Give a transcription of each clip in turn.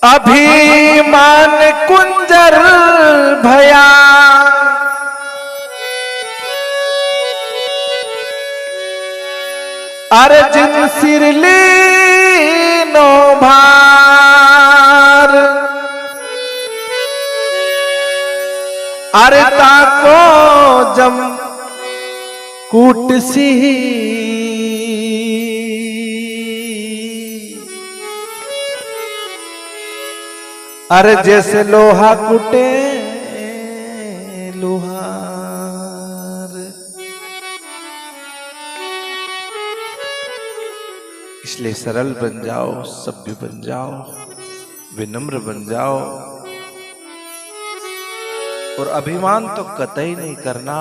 अभिमान कुंजर भया, Arjun Shirley no भार, अरता को जम कूटसी, अरे जैसे लोहा कुटे लोहार। इसलिए सरल बन जाओ, सभ्य बन जाओ, विनम्र बन जाओ और अभिमान तो कतई नहीं करना,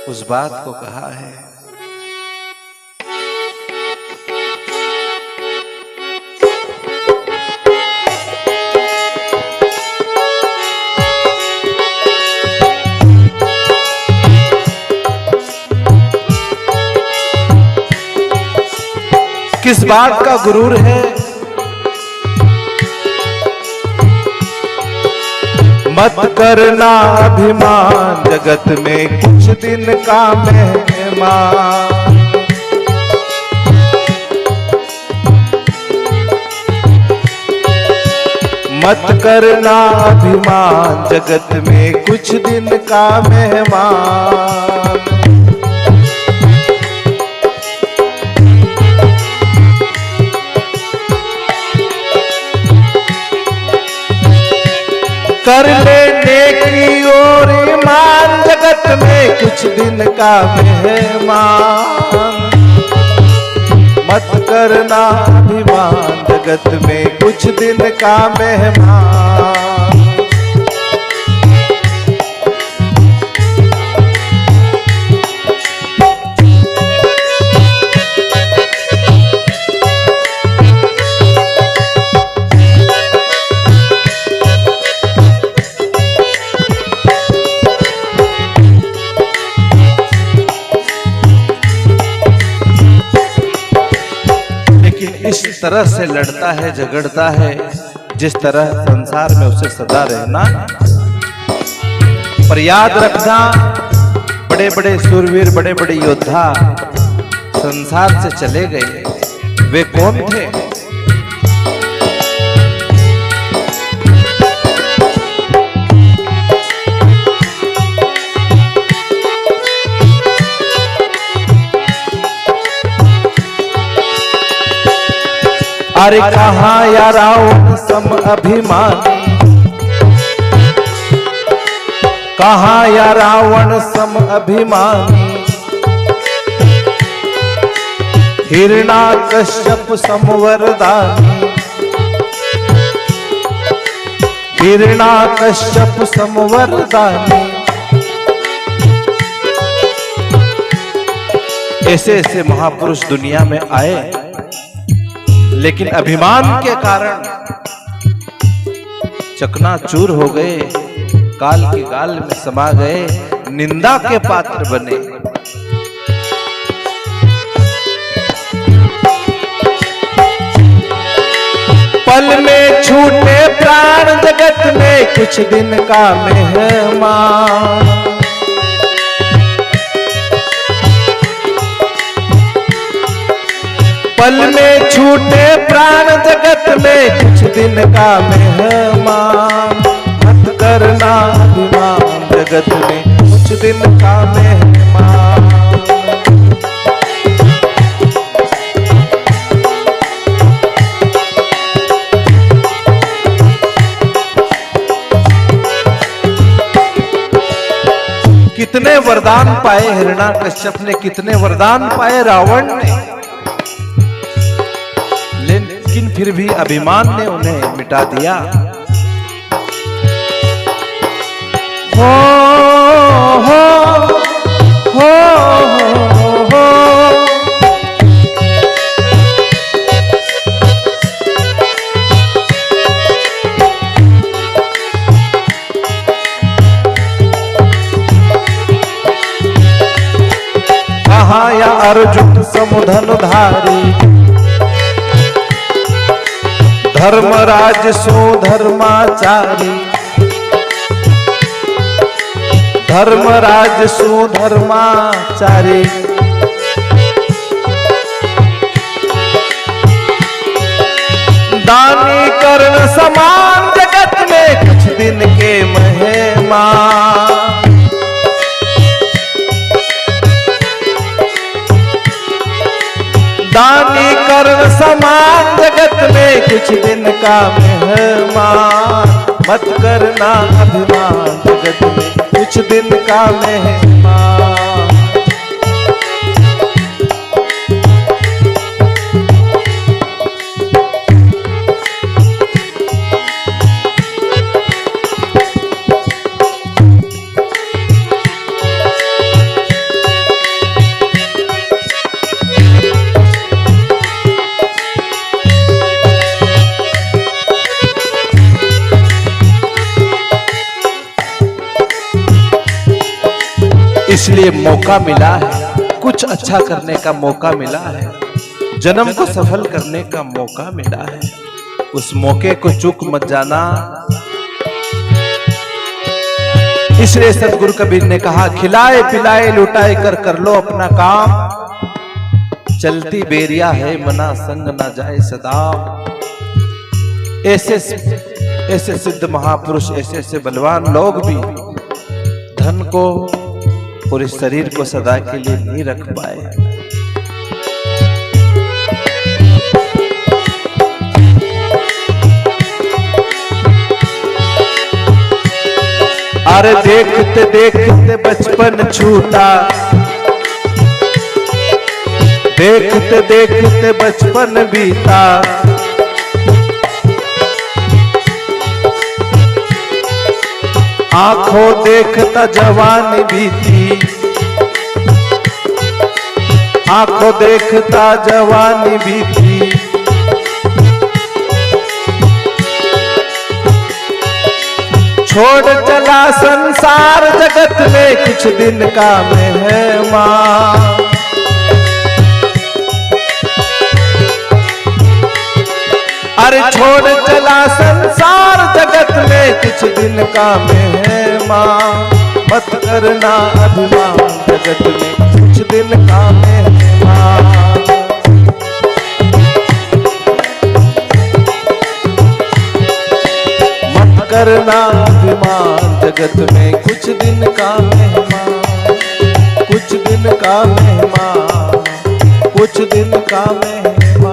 उस बात को कहा है। किस बात का गुरूर है? मत करना अभिमान, जगत में कुछ दिन का मेहमान। मत करना अभिमान, जगत में कुछ दिन का मेहमान। कर लेने की और ईमान, जगत में कुछ दिन का मेहमान। मत करना अभिमान, जगत में कुछ दिन का मेहमान। इस तरह से लड़ता है, झगड़ता है, जिस तरह संसार में उसे सदा रहना। पर याद रखना, बड़े बड़े सूरवीर, बड़े बड़े योद्धा संसार से चले गए, वे कौन थे? अरे कहाँ या रावण सम अभिमानी, कहाँ या रावण सम अभिमानी। हिरण्याकश्यप सम वरदानी, हिरण्याकश्यप सम वरदानी। ऐसे ऐसे महापुरुष दुनिया में आए, लेकिन अभिमान के कारण चकनाचूर हो गए, काल के गाल में समा गए, निंदा के पात्र बने। पल में छूटे प्राण, जगत में कुछ दिन का मेहमान। पल में छूटे प्राण, जगत में कुछ दिन का मेहमान। मत करना अभिमान, जगत में कुछ दिन का मेहमान। कितने वरदान पाए हिरण्याकश्यप ने, कितने वरदान पाए रावण ने, लेकिन फिर भी अभिमान ने उन्हें मिटा दिया। हो हो हो हो, कहाँ या अर्जुन सम धनुधारी। धर्मराज सुधर्माचारी, धर्मराज सुधर्माचारी, दानी कर्ण समान जगत में कुछ दिन के महिमा। दानी कर्ण समान जगत में कुछ दिन का मेहमान। मत करना अभिमान जगत में कुछ दिन का मेहमान। इसलिए मौका मिला है, कुछ अच्छा करने का मौका मिला है, जन्म को सफल करने का मौका मिला है। उस मौके को चूक मत जाना। इसलिए सतगुरु कबीर ने कहा, खिलाए पिलाए लुटाए कर लो अपना काम। चलती बेरिया है मना संग ना जाए सदा। ऐसे सिद्ध महापुरुष, ऐसे बलवान लोग भी धन को और इस शरीर को सदा के लिए नहीं रख पाए। अरे देखते देखते बचपन छूटा, देखते देखते बचपन बीता। आंखों देखता जवानी बीती, आंखों देखता जवानी बीती। छोड़ चला संसार जगत में कुछ दिन का मेहमान। अरे छोड़ चला संसार जगत में कुछ दिन का मेहमान। मत करना अभिमान जगत में कुछ दिन का मेहमान। मत करना अभिमान जगत में कुछ दिन का मेहमान। कुछ दिन का मेहमान, कुछ दिन का मेहमान।